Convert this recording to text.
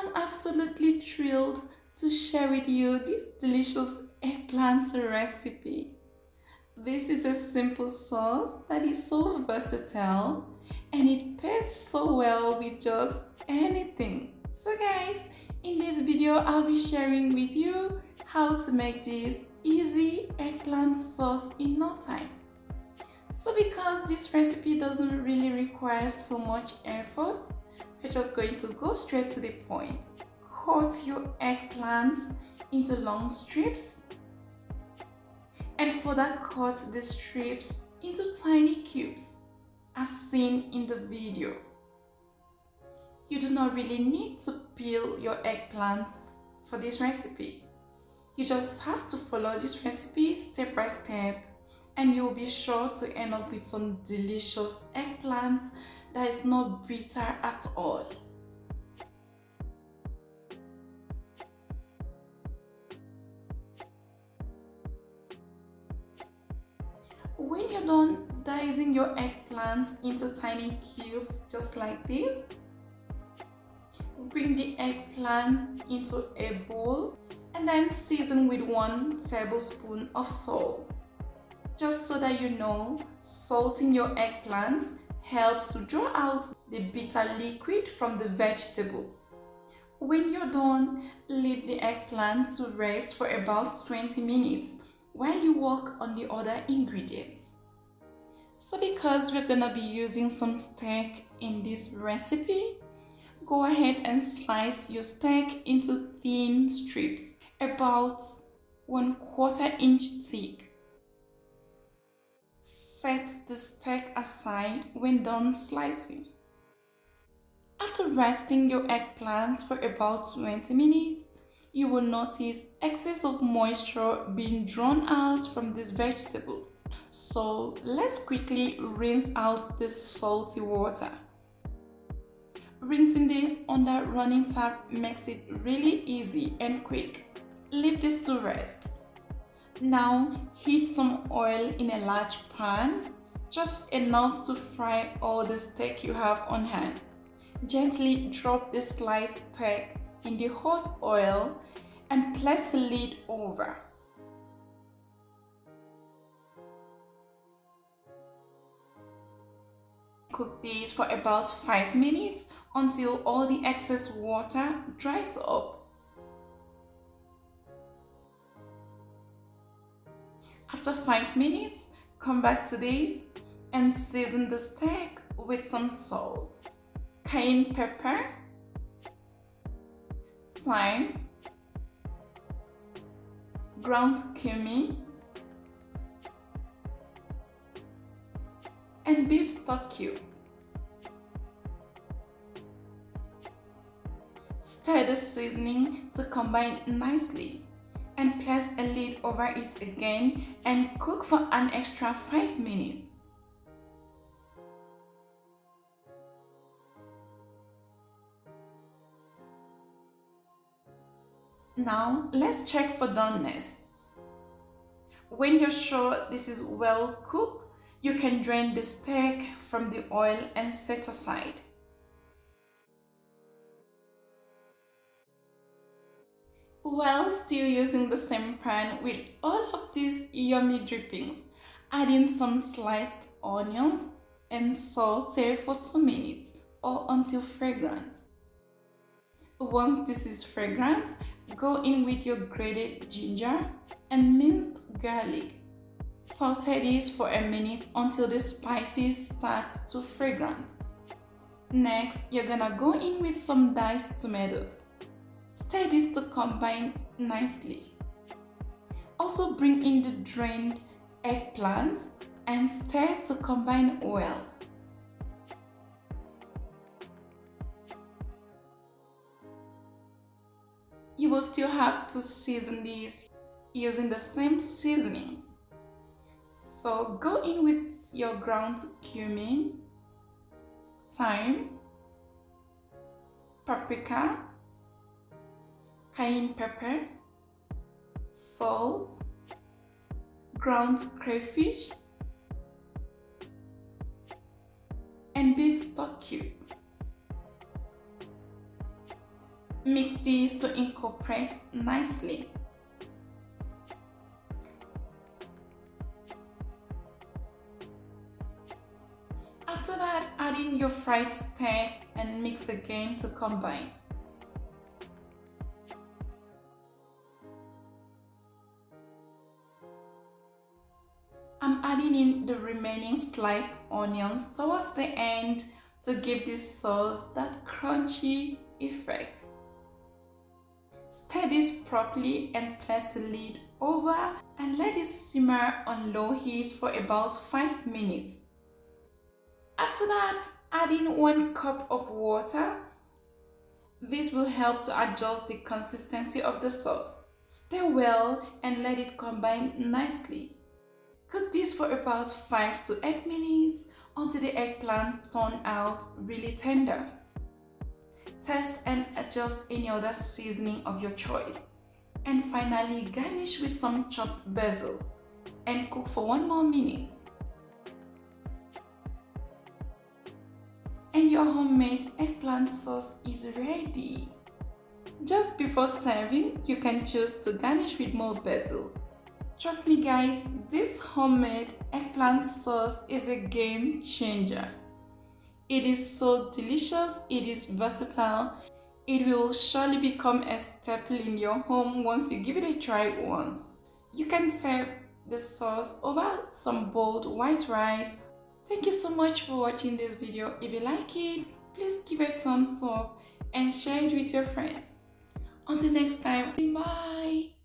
I'm absolutely thrilled to share with you this delicious eggplant recipe. This is a simple sauce that is so versatile and it pairs so well with just anything. So guys, in this video I'll be sharing with you how to make this easy eggplant sauce in no time. So because this recipe doesn't really require so much effort, we're just going to go straight to the point. Cut your eggplants into long strips and further cut the strips into tiny cubes as seen in the video. You do not really need to peel your eggplants for this recipe. You just have to follow this recipe step by step and you'll be sure to end up with some delicious eggplants that is not bitter at all. When you're done dicing your eggplants into tiny cubes just like this, bring the eggplant into a bowl and then season with 1 tablespoon of salt. Just so that you know, salting your eggplants helps to draw out the bitter liquid from the vegetable. When you're done, leave the eggplant to rest for about 20 minutes while you work on the other ingredients. So because we're gonna be using some steak in this recipe, go ahead and slice your steak into thin strips, about 1/4 inch thick. Set the steak aside when done slicing. After resting your eggplants for about 20 minutes, you will notice excess of moisture being drawn out from this vegetable. So let's quickly rinse out this salty water. Rinsing this under running tap makes it really easy and quick. Leave this to rest. Now heat some oil in a large pan, just enough to fry all the steak you have on hand. Gently drop the sliced steak in the hot oil and place a lid over. Cook this for about 5 minutes until all the excess water dries up. After 5 minutes, come back to this and season the steak with some salt, cayenne pepper, thyme, ground cumin, and beef stock cube. Stir the seasoning to combine nicely and place a lid over it again and cook for an extra 5 minutes. Now let's check for doneness. When you're sure this is well cooked, you can drain the steak from the oil and set aside. While still using the same pan with all of these yummy drippings, add in some sliced onions and saute for 2 minutes or until fragrant. Once this is fragrant, go in with your grated ginger and minced garlic. Saute this for a minute until the spices start to fragrant. Next, you're gonna go in with some diced tomatoes. Stir this to combine nicely. Also bring in the drained eggplants and stir to combine well. You will still have to season these using the same seasonings. So go in with your ground cumin, thyme, paprika, cayenne pepper, salt, ground crayfish, and beef stock cube. Mix these to incorporate nicely. After that, add in your fried steak and mix again to combine. I'm adding in the remaining sliced onions towards the end to give this sauce that crunchy effect. Stir this properly and place the lid over and let it simmer on low heat for about 5 minutes. After that, add in 1 cup of water. This will help to adjust the consistency of the sauce. Stir well and let it combine nicely. Cook this for about 5 to 8 minutes until the eggplants turn out really tender. Test and adjust any other seasoning of your choice. And finally, garnish with some chopped basil and cook for 1 more minute. And your homemade eggplant sauce is ready. Just before serving, you can choose to garnish with more basil. Trust me guys, this homemade eggplant sauce is a game changer. It is so delicious, it is versatile, it will surely become a staple in your home once you give it a try once. You can serve the sauce over some boiled white rice. Thank you so much for watching this video. If you like it, please give it a thumbs up and share it with your friends. Until next time, bye!